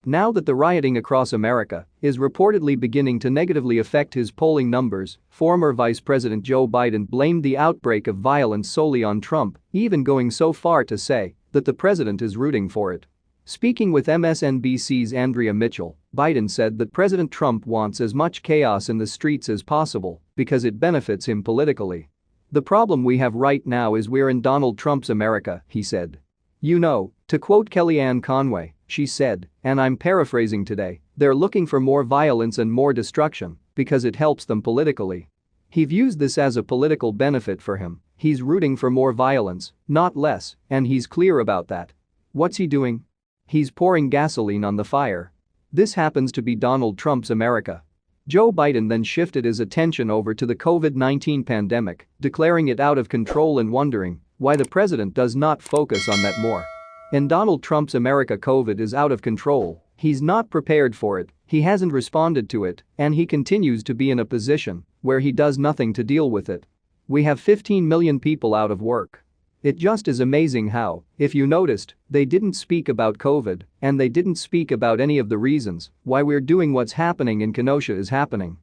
Now that the rioting across America is reportedly beginning to negatively affect his polling numbers, former Vice President Joe Biden blamed the outbreak of violence solely on Trump, even going so far to say that the president is rooting for it. Speaking with MSNBC's Andrea Mitchell, Biden said that President Trump wants as much chaos in the streets as possible because it benefits him politically. "The problem we have right now is we're in Donald Trump's America," he said. "You know," to quote Kellyanne Conway, she said, and I'm paraphrasing today, "they're looking for more violence and more destruction because it helps them politically." He views this as a political benefit for him. He's rooting for more violence, not less, and he's clear about that. What's he doing? He's pouring gasoline on the fire. This happens to be Donald Trump's America. Joe Biden then shifted his attention over to the COVID-19 pandemic, declaring it out of control and wondering why the president does not focus on that more. In Donald Trump's America, COVID is out of control. He's not prepared for it, he hasn't responded to it, and he continues to be in a position where he does nothing to deal with it. We have 15 million people out of work. It just is amazing how, if you noticed, they didn't speak about COVID and they didn't speak about any of the reasons why we're doing what's happening in Kenosha is happening.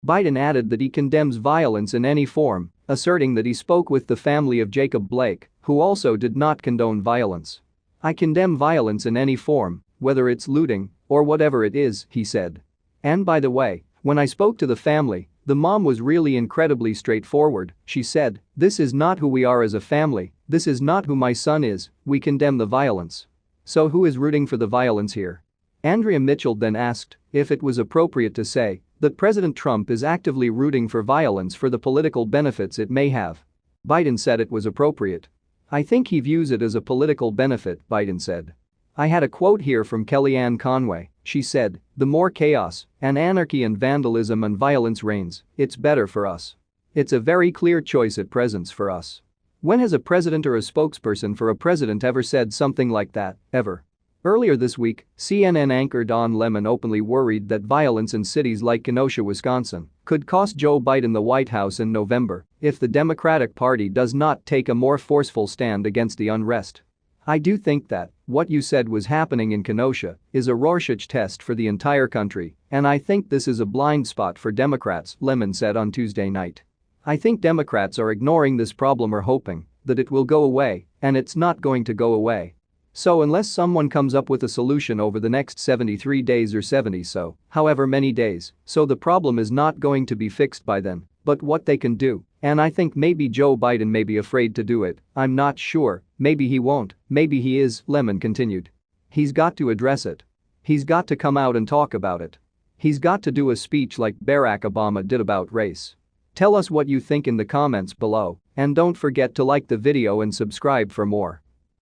Biden added that he condemns violence in any form, asserting that he spoke with the family of Jacob Blake, who also did not condone violence. "I condemn violence in any form, whether it's looting or whatever it is," he said. "And by the way, when I spoke to the family, the mom was really incredibly straightforward," she said. "This is not who we are as a family, this is not who my son is, we condemn the violence." So who is rooting for the violence here? Andrea Mitchell then asked if it was appropriate to say that President Trump is actively rooting for violence for the political benefits it may have. Biden said it was appropriate. "I think he views it as a political benefit," Biden said. I had a quote here from Kellyanne Conway. She said, "The more chaos and anarchy and vandalism and violence reigns, it's better for us. It's a very clear choice at present for us." When has a president or a spokesperson for a president ever said something like that, ever? Earlier this week, CNN anchor Don Lemon openly worried that violence in cities like Kenosha, Wisconsin, could cost Joe Biden the White House in November if the Democratic Party does not take a more forceful stand against the unrest. "I do think that what you said was happening in Kenosha is a Rorschach test for the entire country, and I think this is a blind spot for Democrats," Lemon said on Tuesday night. "I think Democrats are ignoring this problem or hoping that it will go away, and it's not going to go away. So unless someone comes up with a solution over the next 73 days or 70 so, however many days, so the problem is not going to be fixed by then, but what they can do, and I think maybe Joe Biden may be afraid to do it, I'm not sure, maybe he won't, maybe he is," Lemon continued. "He's got to address it. He's got to come out and talk about it. He's got to do a speech like Barack Obama did about race." Tell us what you think in the comments below, and don't forget to like the video and subscribe for more.